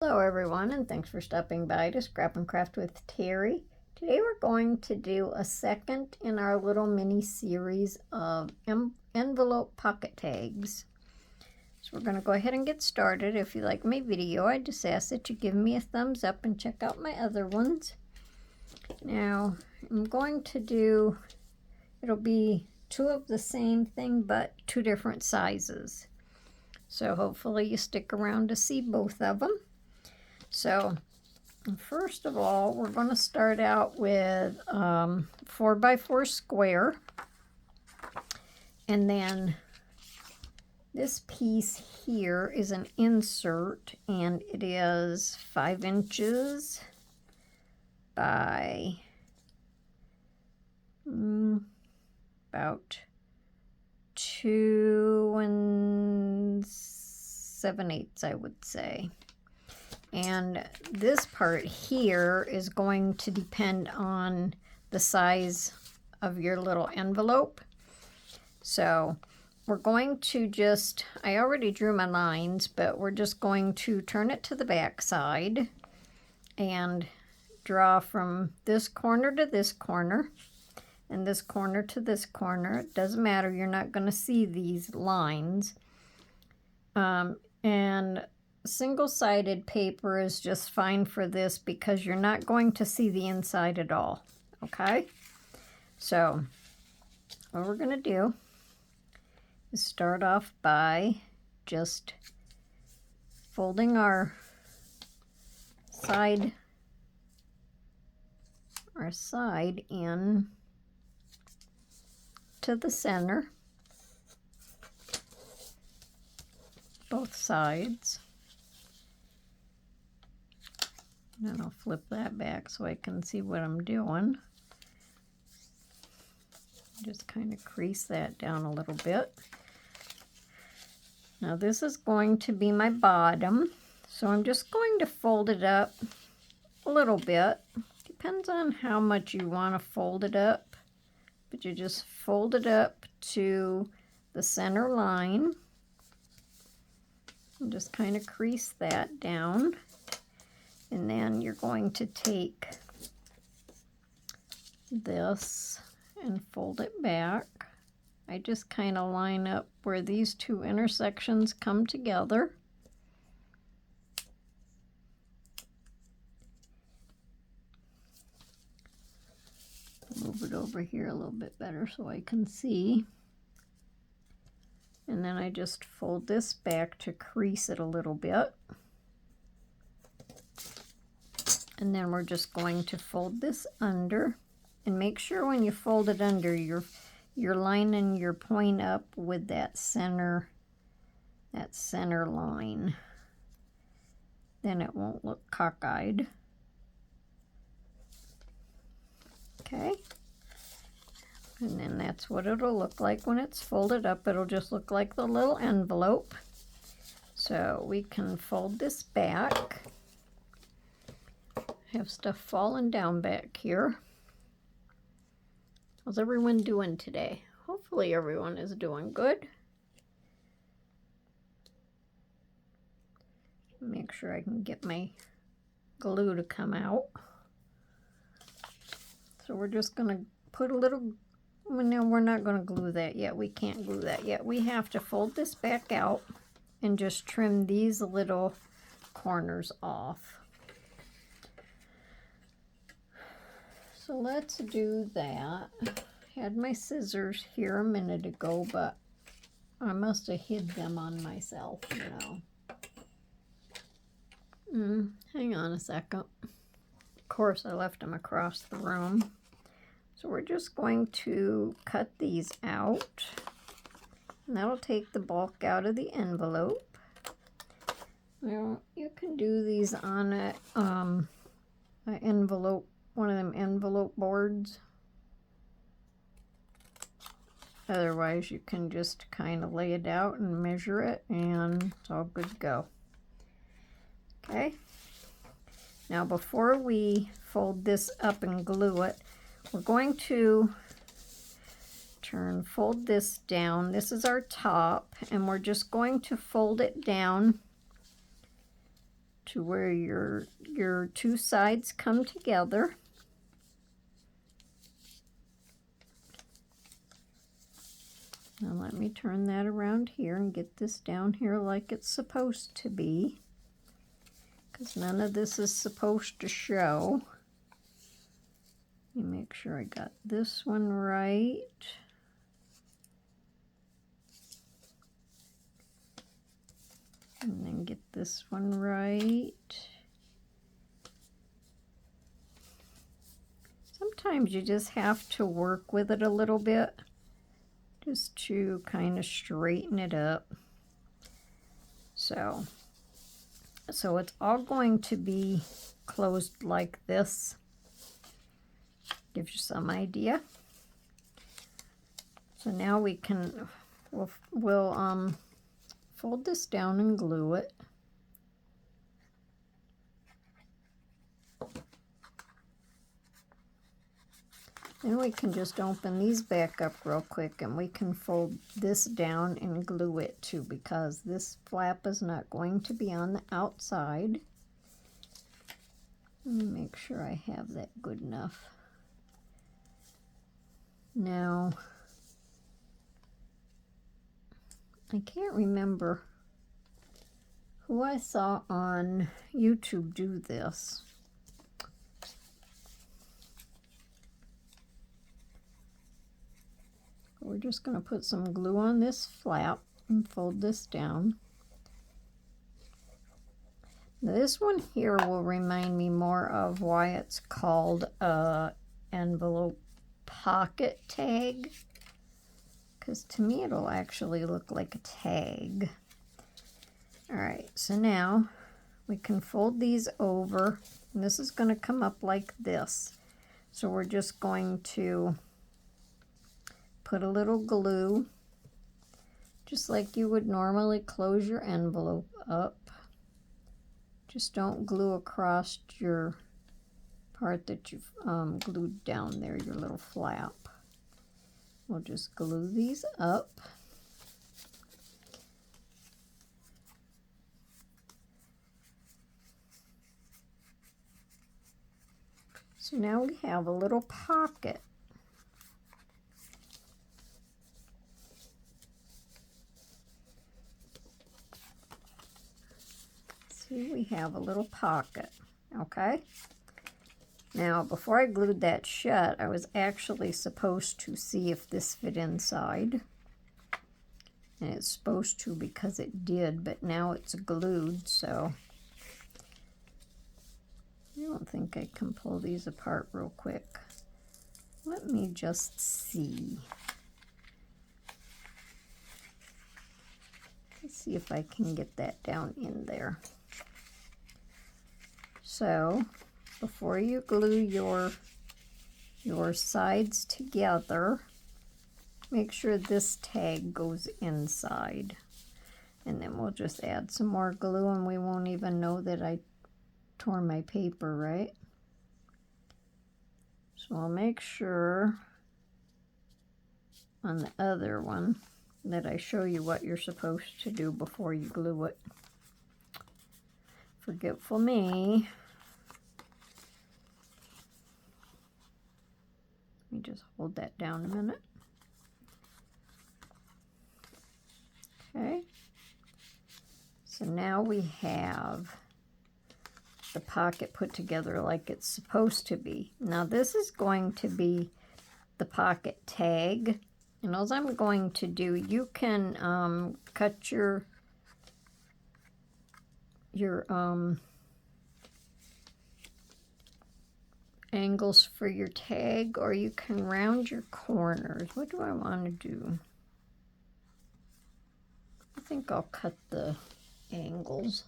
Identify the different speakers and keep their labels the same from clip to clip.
Speaker 1: Hello everyone, and thanks for stopping by to Scrap and Craft with Terry. Today we're going to do a second in our little mini series of envelope pocket tags. So we're going to go ahead and get started. If you like my video, I just ask that you give me a thumbs up and check out my other ones. Now I'm going to do, it'll be two of the same thing but two different sizes. So hopefully you stick around to see both of them. So first of all, we're going to start out with 4x4 square, and then this piece here is an insert, and it is 5 inches by about 2 7/8, I would say. And this part here is going to depend on the size of your little envelope. So we're going to just, I already drew my lines, but we're just going to turn it to the back side and draw from this corner to this corner and this corner to this corner. It doesn't matter, you're not going to see these lines. And single-sided paper is just fine for this because you're not going to see the inside at all, okay? So what we're going to do is start off by just folding our side in to the center, both sides. And I'll flip that back so I can see what I'm doing. Just kind of crease that down a little bit. Now this is going to be my bottom, so I'm just going to fold it up a little bit. Depends on how much you want to fold it up, but you just fold it up to the center line and just kind of crease that down. And then you're going to take this and fold it back. I just kind of line up where these two intersections come together. Move it over here a little bit better so I can see. And then I just fold this back to crease it a little bit. And then we're just going to fold this under, and make sure when you fold it under, you're lining your point up with that center line. Then it won't look cockeyed. Okay. And then that's what it'll look like when it's folded up. It'll just look like the little envelope. So we can fold this back. Have stuff falling down back here. How's everyone doing today? Hopefully everyone is doing good. Make sure I can get my glue to come out. So we're just going to put a little, no, we're not going to glue that yet. We can't glue that yet. We have to fold this back out and just trim these little corners off. So let's do that. Had my scissors here a minute ago, but I must have hid them on myself, you know. Hang on a second. Of course, I left them across the room. So we're just going to cut these out. And that'll take the bulk out of the envelope. Now, you can do these on an envelope, one of them envelope boards. Otherwise, you can just kind of lay it out and measure it, and it's all good to go. Okay. Now, before we fold this up and glue it, we're going to fold this down. This is our top, and we're just going to fold it down to where your two sides come together. Now let me turn that around here and get this down here like it's supposed to be, because none of this is supposed to show. Let me make sure I got this one right. And then get this one right. Sometimes you just have to work with it a little bit just to kind of straighten it up. So it's all going to be closed like this. Gives you some idea. So now we'll fold this down and glue it. Then we can just open these back up real quick and we can fold this down and glue it too, because this flap is not going to be on the outside. Let me make sure I have that good enough. Now, I can't remember who I saw on YouTube do this. We're just going to put some glue on this flap and fold this down. Now this one here will remind me more of why it's called a envelope pocket tag, because to me it'll actually look like a tag. Alright, so now we can fold these over, and this is going to come up like this. So we're just going to put a little glue, just like you would normally close your envelope up. Just don't glue across your part that you've glued down there, your little flap. We'll just glue these up. So now we have a little pocket. See, we have a little pocket, okay? Now, before I glued that shut, I was actually supposed to see if this fit inside. And it's supposed to, because it did, but now it's glued, so I don't think I can pull these apart real quick. Let me just see. Let's see if I can get that down in there. So, before you glue your sides together, make sure this tag goes inside. And then we'll just add some more glue and we won't even know that I tore my paper, right? So I'll make sure on the other one that I show you what you're supposed to do before you glue it. Forgetful me. Let me just hold that down a minute. Okay. So now we have the pocket put together like it's supposed to be. Now this is going to be the pocket tag. And all I'm going to do, you can cut your angles for your tag, or you can round your corners. What do I want to do? I think I'll cut the angles.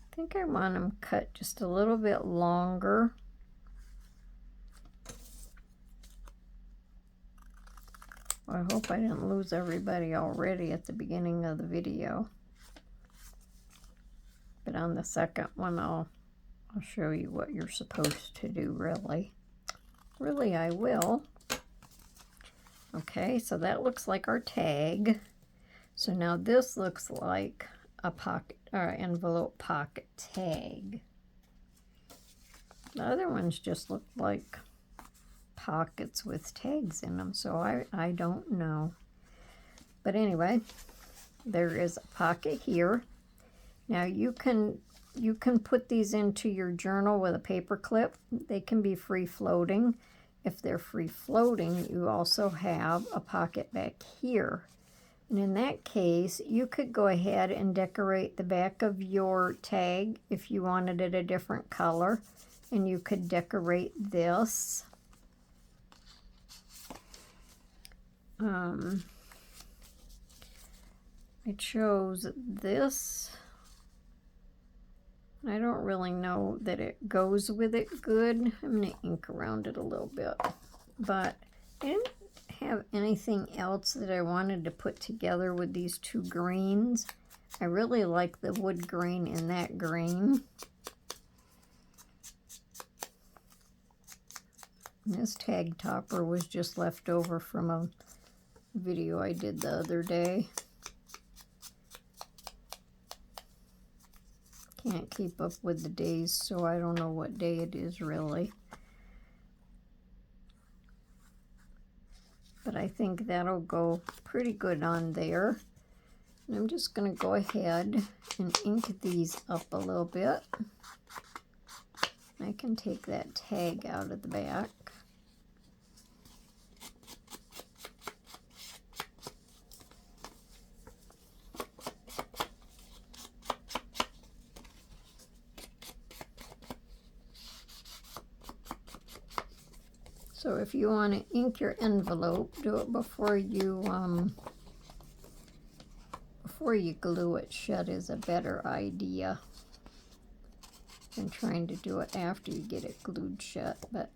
Speaker 1: I think I want them cut just a little bit longer. I hope I didn't lose everybody already at the beginning of the video. But on the second one, I'll show you what you're supposed to do, really. Really, I will. Okay, so that looks like our tag. So now this looks like a pocket or envelope pocket tag. The other ones just look like pockets with tags in them, so I don't know. But anyway, there is a pocket here. Now you can put these into your journal with a paper clip. They can be free floating. If they're free floating, you also have a pocket back here. And in that case, you could go ahead and decorate the back of your tag if you wanted it a different color. And you could decorate this. I chose this. I don't really know that it goes with it good. I'm going to ink around it a little bit. But I didn't have anything else that I wanted to put together with these two greens. I really like the wood green and that green. And this tag topper was just left over from a video I did the other day. Can't keep up with the days, so I don't know what day it is really. But I think that'll go pretty good on there. And I'm just going to go ahead and ink these up a little bit. I can take that tag out of the back. So if you want to ink your envelope, do it before you glue it shut is a better idea than trying to do it after you get it glued shut. But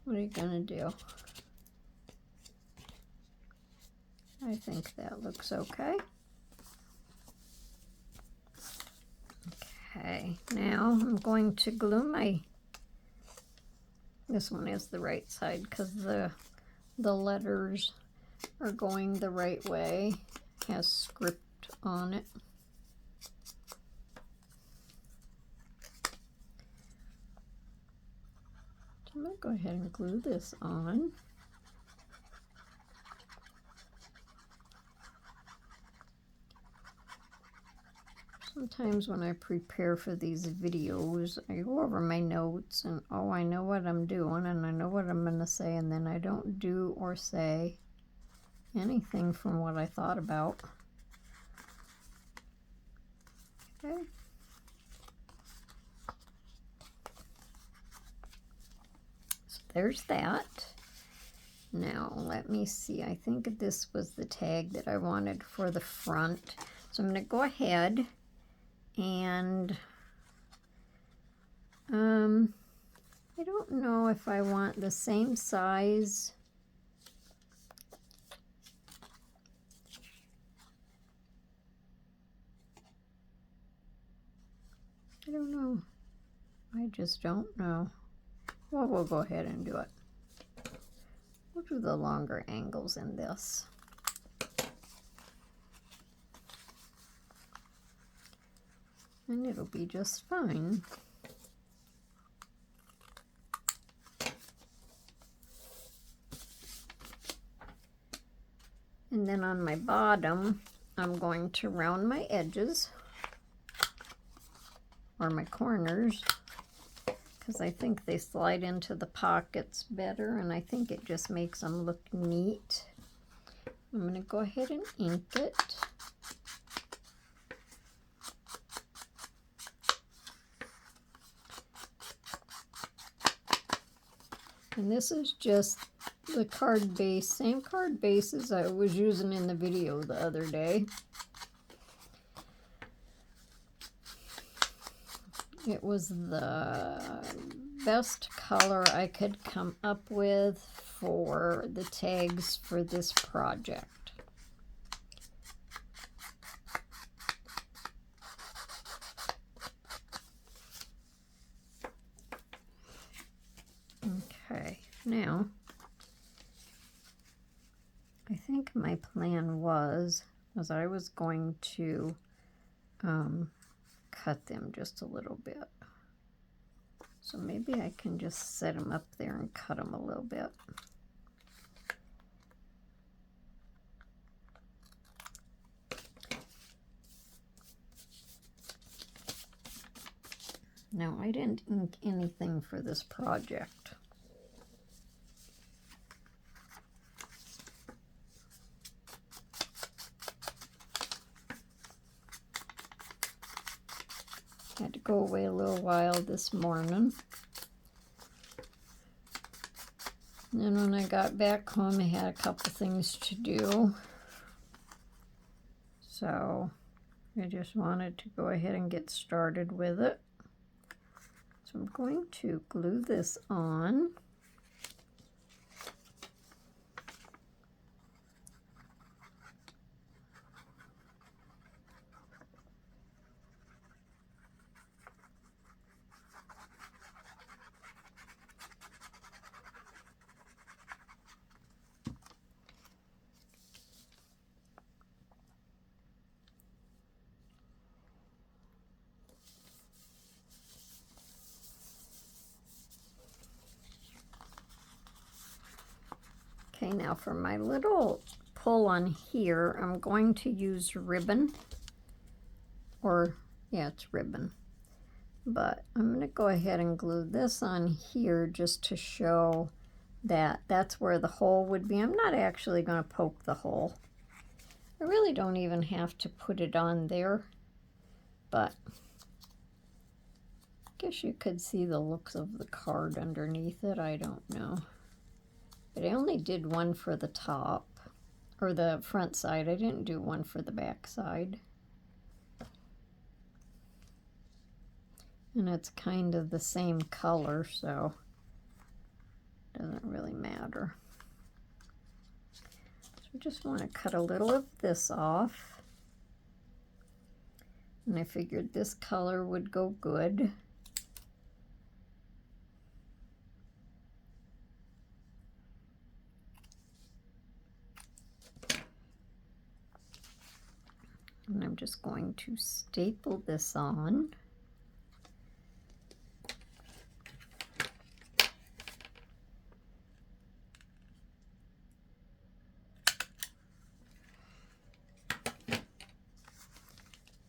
Speaker 1: what are you gonna do? I think that looks okay. Okay, now I'm going to glue this one is the right side because the letters are going the right way. It has script on it. So I'm going to go ahead and glue this on. Sometimes when I prepare for these videos, I go over my notes and, oh, I know what I'm doing and I know what I'm going to say, and then I don't do or say anything from what I thought about. Okay. So there's that. Now, let me see. I think this was the tag that I wanted for the front. So I'm going to go ahead and I don't know if I want the same size. I don't know. I just don't know. Well, we'll go ahead and do it. We'll do the longer angles in this. And it'll be just fine. And then on my bottom, I'm going to round my edges, or my corners, because I think they slide into the pockets better, and I think it just makes them look neat. I'm going to go ahead and ink it. And this is just the card base, same card base as I was using in the video the other day. It was the best color I could come up with for the tags for this project. Okay. now, I think my plan was I was going to cut them just a little bit. So maybe I can just set them up there and cut them a little bit. No, I didn't ink anything for this project. Had to go away a little while this morning. And then when I got back home, I had a couple things to do. So I just wanted to go ahead and get started with it. So I'm going to glue this on. Okay, now for my little pull on here, I'm going to use ribbon, or yeah, it's ribbon. But I'm going to go ahead and glue this on here just to show that that's where the hole would be. I'm not actually going to poke the hole. I really don't even have to put it on there, but I guess you could see the looks of the card underneath it. I don't know. But I only did one for the top, or the front side. I didn't do one for the back side. And it's kind of the same color, so it doesn't really matter. So I just want to cut a little of this off. And I figured this color would go good. And I'm just going to staple this on.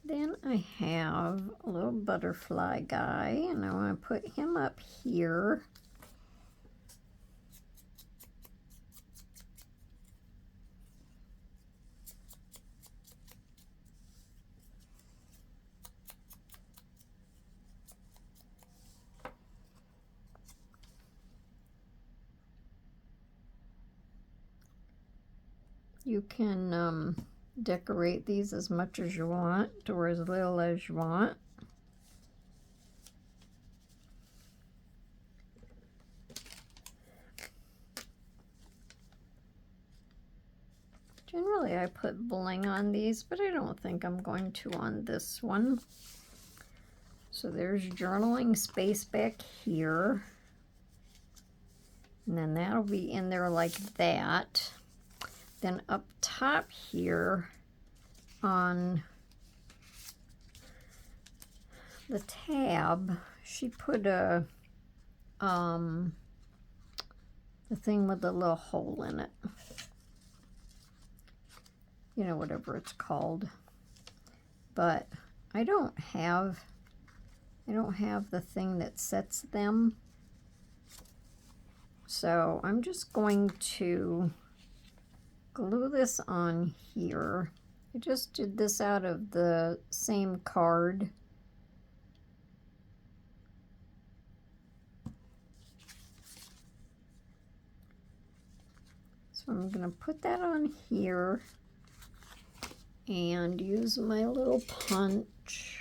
Speaker 1: Then I have a little butterfly guy, and I want to put him up here. You can decorate these as much as you want or as little as you want. Generally I put bling on these, but I don't think I'm going to on this one. So there's journaling space back here. And then that'll be in there like that. Then up top here on the tab, she put a the thing with the little hole in it. You know, whatever it's called. But I don't have the thing that sets them. So I'm just going to glue this on here. I just did this out of the same card. So I'm going to put that on here and use my little punch.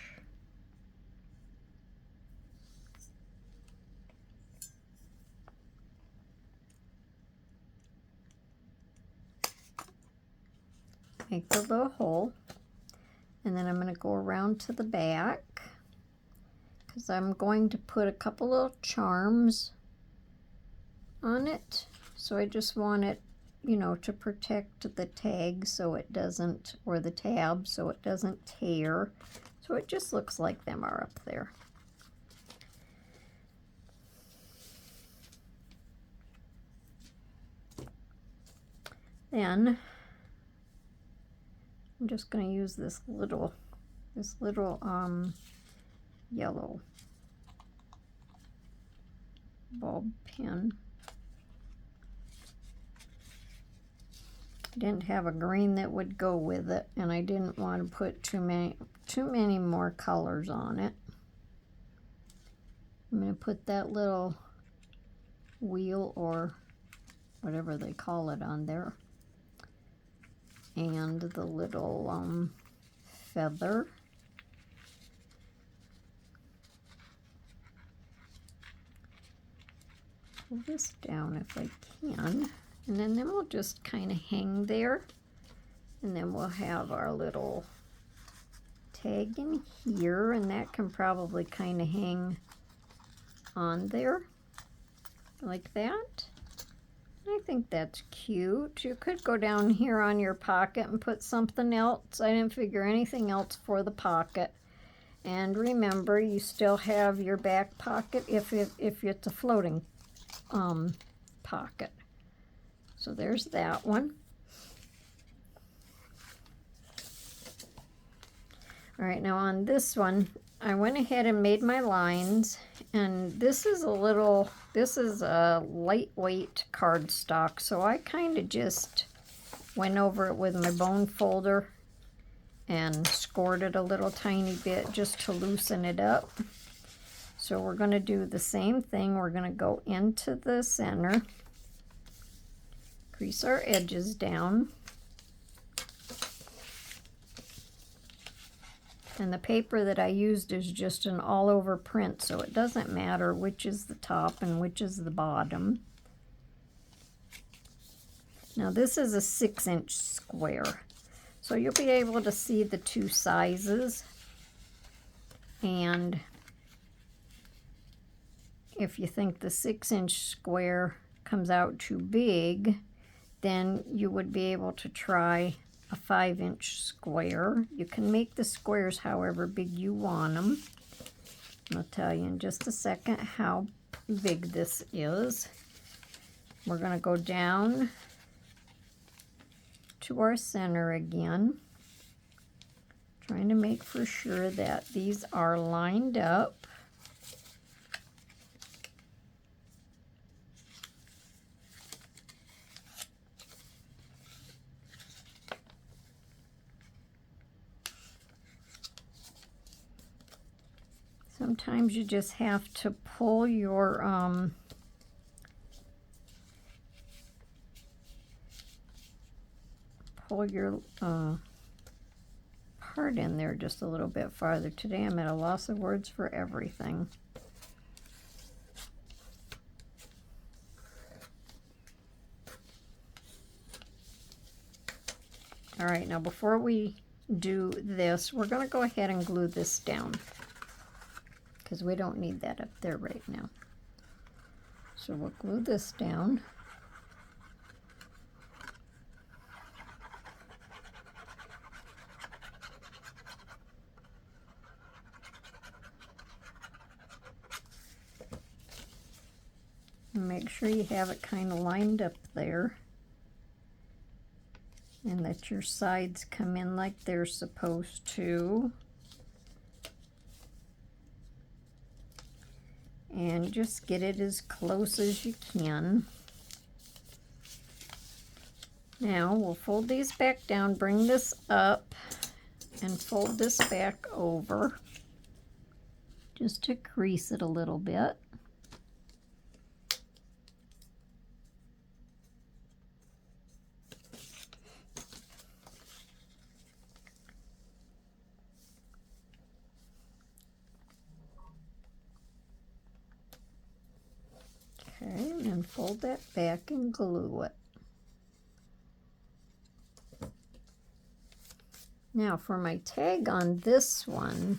Speaker 1: Make the little hole, and then I'm going to go around to the back because I'm going to put a couple little charms on it. So I just want it, you know, to protect the tag so it doesn't, or the tab so it doesn't tear. So it just looks like them are up there. Then I'm just going to use this little yellow bulb pen. I didn't have a green that would go with it, and I didn't want to put too many more colors on it. I'm going to put that little wheel, or whatever they call it, on there, and the little feather. Pull this down if I can, and then we'll just kind of hang there, and then we'll have our little tag in here, and that can probably kind of hang on there like that. I think that's cute. You could go down here on your pocket and put something else. I didn't figure anything else for the pocket. And remember, you still have your back pocket if it's a floating pocket. So there's that one. All right, now on this one, I went ahead and made my lines, and this is a lightweight cardstock, so I kind of just went over it with my bone folder and scored it a little tiny bit just to loosen it up. So we're going to do the same thing. We're going to go into the center, crease our edges down, and the paper that I used is just an all-over print, so it doesn't matter which is the top and which is the bottom. Now this is a 6-inch square, so you'll be able to see the two sizes, and if you think the 6-inch square comes out too big, then you would be able to try a 5-inch square. You can make the squares however big you want them. I'll tell you in just a second how big this is. We're going to go down to our center again, trying to make for sure that these are lined up. Sometimes you just have to pull your part in there just a little bit farther. Today I'm at a loss of words for everything. All right, now before we do this, we're going to go ahead and glue this down, because we don't need that up there right now. So we'll glue this down. And make sure you have it kind of lined up there, and that your sides come in like they're supposed to. And just get it as close as you can. Now we'll fold these back down, bring this up, and fold this back over just to crease it a little bit. Okay, and fold that back and glue it. Now for my tag on this one,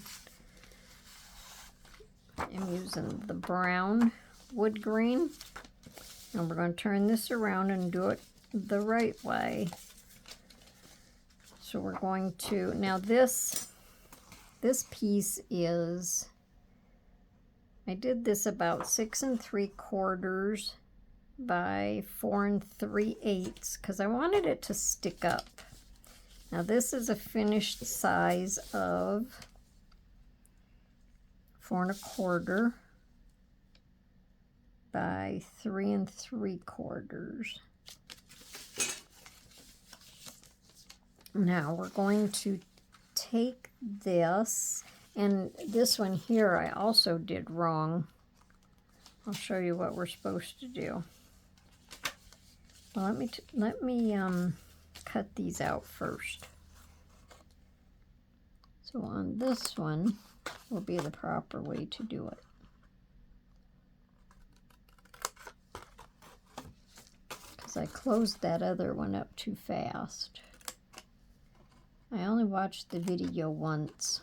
Speaker 1: I'm using the brown wood grain. And we're going to turn this around and do it the right way. So we're going to, now this piece is, I did this about 6 3/4 by 4 3/8 because I wanted it to stick up. Now this is a finished size of 4 1/4 by 3 3/4. Now we're going to take this, and this one here I also did wrong. I'll show you what we're supposed to do. Well, let me cut these out first. So on this one will be the proper way to do it. Because I closed that other one up too fast. I only watched the video once.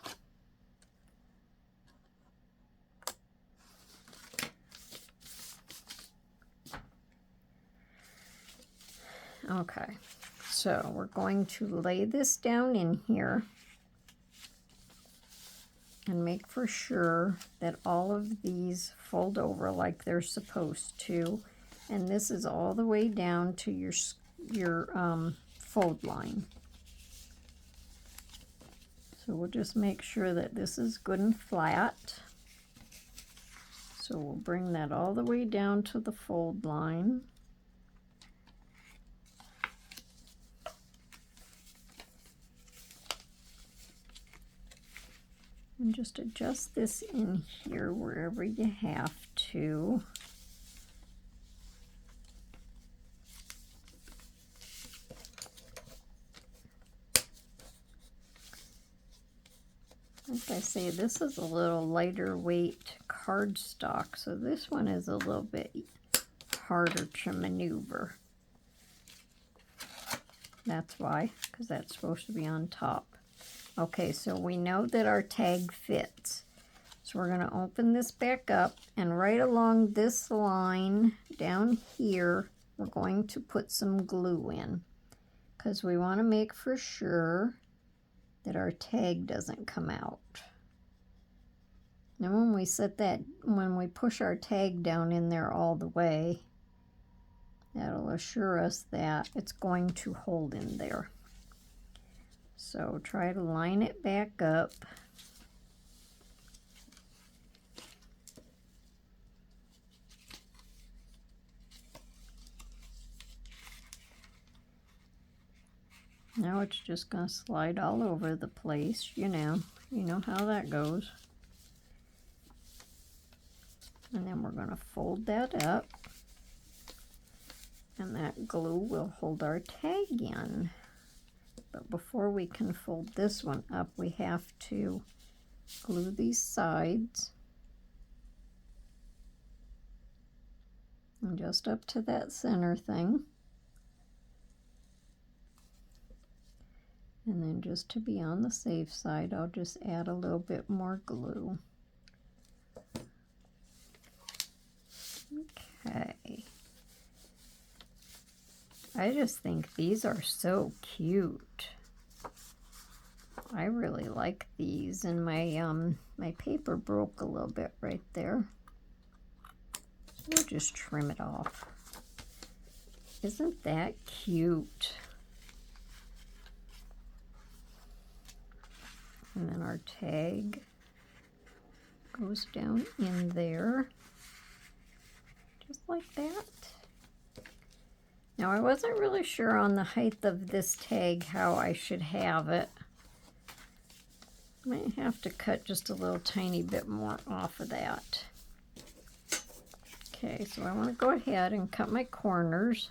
Speaker 1: Okay, so we're going to lay this down in here and make for sure that all of these fold over like they're supposed to. And this is all the way down to your fold line. So we'll just make sure that this is good and flat. So we'll bring that all the way down to the fold line. And just adjust this in here wherever you have to. Like I say, this is a little lighter weight cardstock, so this one is a little bit harder to maneuver. That's why, because that's supposed to be on top. Okay, so we know that our tag fits. So we're going to open this back up, and right along this line down here, we're going to put some glue in, because we want to make for sure that our tag doesn't come out. Now when we push our tag down in there all the way, that'll assure us that it's going to hold in there. So try to line it back up. Now it's just going to slide all over the place, you know how that goes. And then we're going to fold that up, and that glue will hold our tag in. But before we can fold this one up, we have to glue these sides. And just up to that center thing. And then just to be on the safe side, I'll just add a little bit more glue. Okay. I just think these are so cute. I really like these, and my paper broke a little bit right there. We'll just trim it off. Isn't that cute? And then our tag goes down in there, just like that. Now I wasn't really sure on the height of this tag how I should have it. Might have to cut just a little tiny bit more off of that. Okay, so I want to go ahead and cut my corners.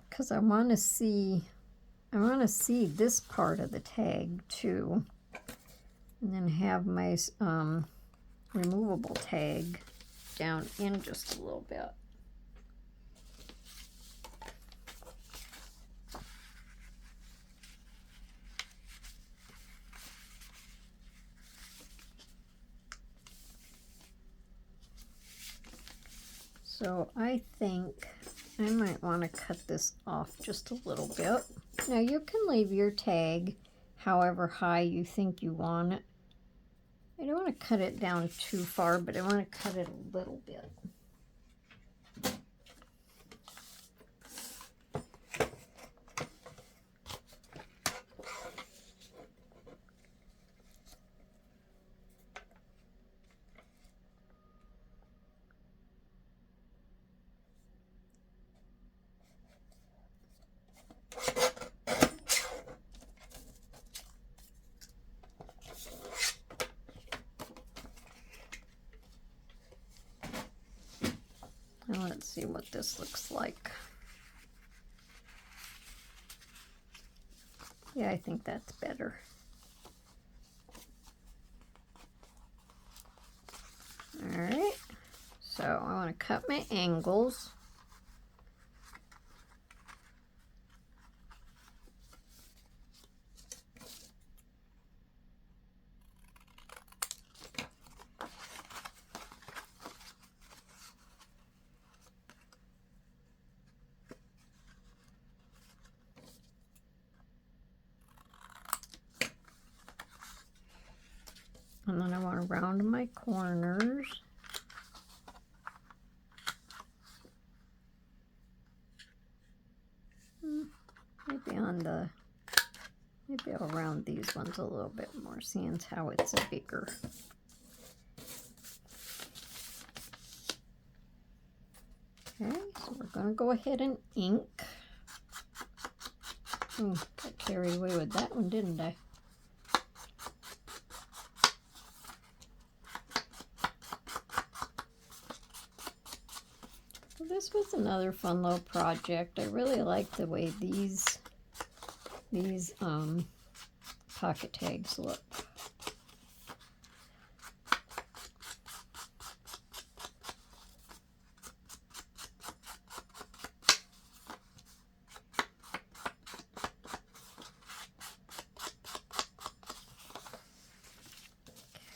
Speaker 1: Because I want to see this part of the tag too, and then have my removable tag down in just a little bit. So I think I might want to cut this off just a little bit. Now you can leave your tag however high you think you want it. I don't want to cut it down too far, but I want to cut it a little bit. Now let's see what this looks like. Yeah, I think that's better. All right, so I want to cut my angles. And then I want to round my corners. Maybe I'll round these ones a little bit more, seeing as how it's a bigger. Okay, so we're going to go ahead and ink. Got carried away with that one, didn't I? Well, this was another fun little project. I really like the way these pocket tags look.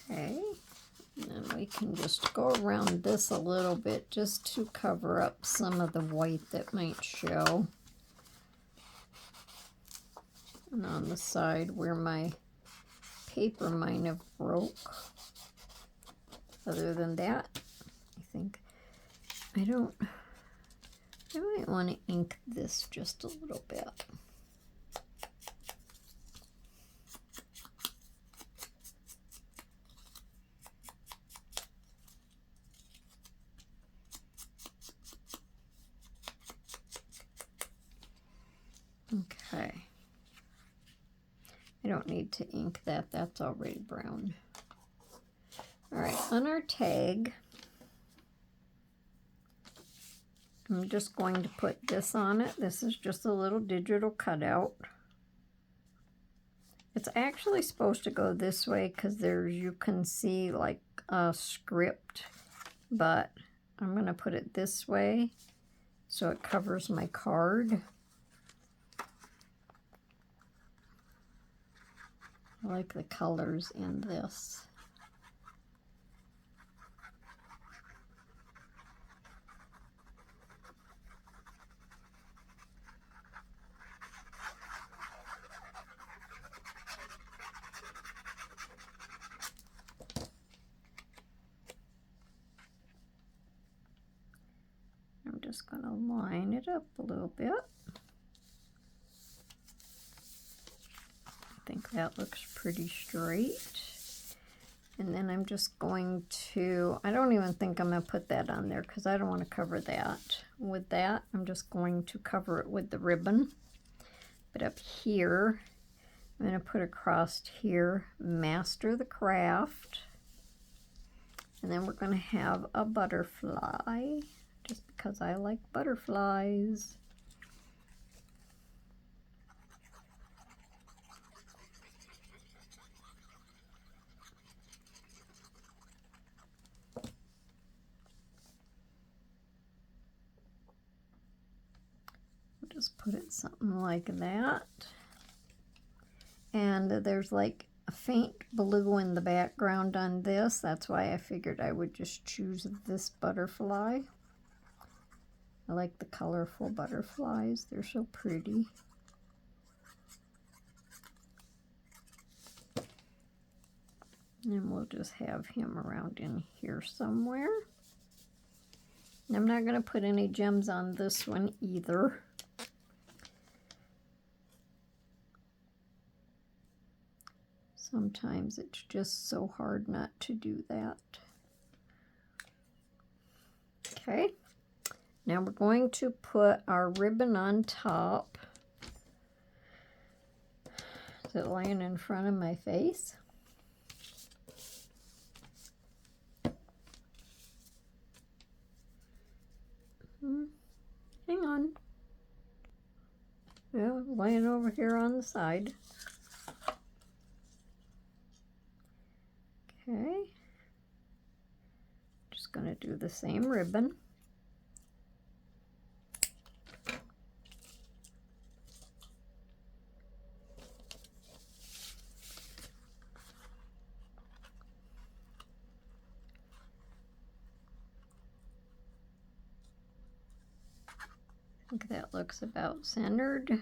Speaker 1: Okay, and then we can just go around this a little bit just to cover up some of the white that might show. And on the side where my paper might have broke. Other than that, I think I might want to ink this just a little bit. Okay. I don't need to ink that, that's already brown. All right, on our tag, I'm just going to put this on it. This is just a little digital cutout. It's actually supposed to go this way because there's, you can see like a script, but I'm going to put it this way so it covers my card. I like the colors in this. I'm just going to line it up a little bit. I think that looks pretty straight. And then I'm just going to, I don't even think I'm going to put that on there because I don't want to cover that. With that, I'm just going to cover it with the ribbon. But up here, I'm going to put across here, Master the Craft. And then we're going to have a butterfly, just because I like butterflies. Just put it something like that. And there's like a faint blue in the background on this. That's why I figured I would just choose this butterfly. I like the colorful butterflies. They're so pretty. And we'll just have him around in here somewhere. And I'm not going to put any gems on this one either. Sometimes it's just so hard not to do that. Okay, now we're going to put our ribbon on top. Is it laying in front of my face? Hang on. Yeah, laying over here on the side. Okay. Just going to do the same ribbon. I think that looks about centered.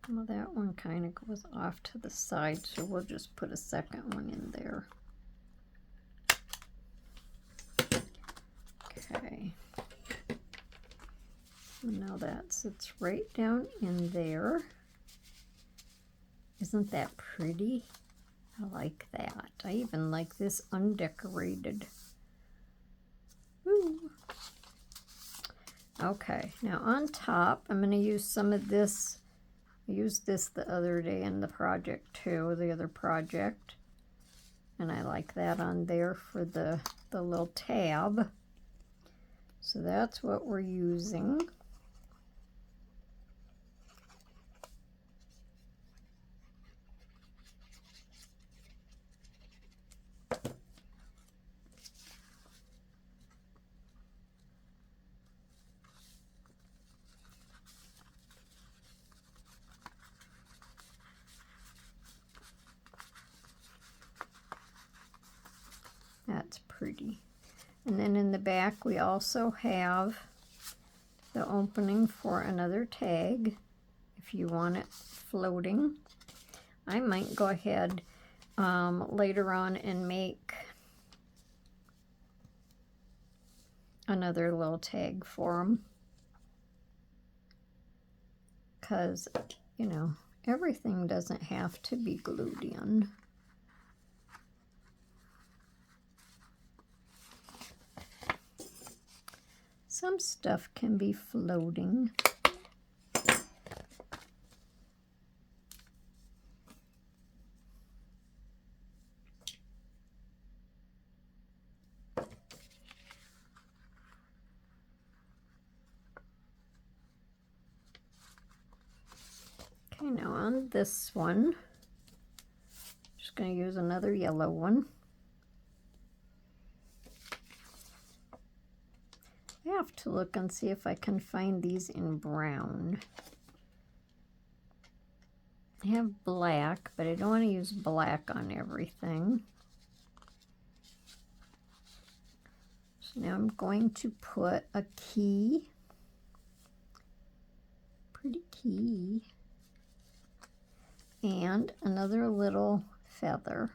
Speaker 1: Well, that one kind of goes off to the side, so we'll just put a second one in there. Okay. Now that sits right down in there. Isn't that pretty? I like that. I even like this undecorated. Ooh. Okay, now on top, I'm going to use some of this. I used this the other day in the project too, the other project. And I like that on there for the little tab. So that's what we're using. That's pretty. And then in the back we also have the opening for another tag if you want it floating. I might go ahead later on and make another little tag for them, because, you know, everything doesn't have to be glued in. Some stuff can be floating. Okay, now on this one, just going to use another yellow one. I have to look and see if I can find these in brown. I have black, but I don't want to use black on everything. So now I'm going to put a key, pretty key, and another little feather.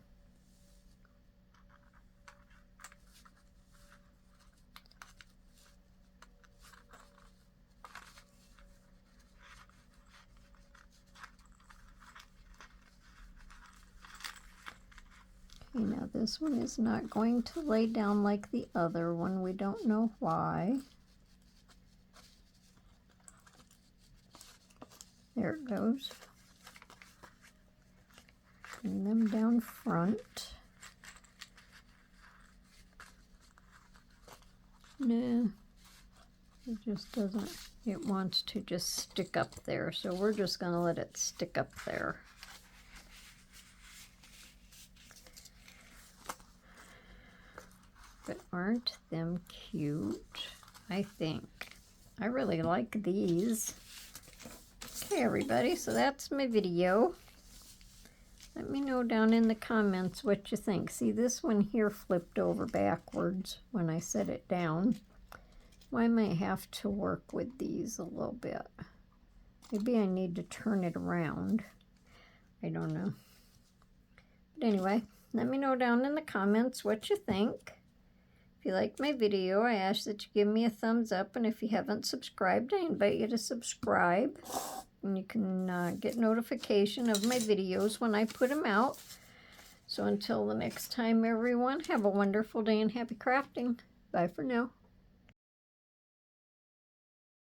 Speaker 1: Okay, now this one is not going to lay down like the other one. We don't know why. There it goes. Bring them down front. Nah, it just doesn't, it wants to just stick up there, so we're just going to let it stick up there. But aren't them cute? I think. I really like these. Okay, everybody, so that's my video. Let me know down in the comments what you think. See, this one here flipped over backwards when I set it down. Well, I might have to work with these a little bit. Maybe I need to turn it around. I don't know. But anyway, let me know down in the comments what you think. If you like my video, I ask that you give me a thumbs up. And if you haven't subscribed, I invite you to subscribe. And you can get notification of my videos when I put them out. So until the next time, everyone, have a wonderful day and happy crafting. Bye for now.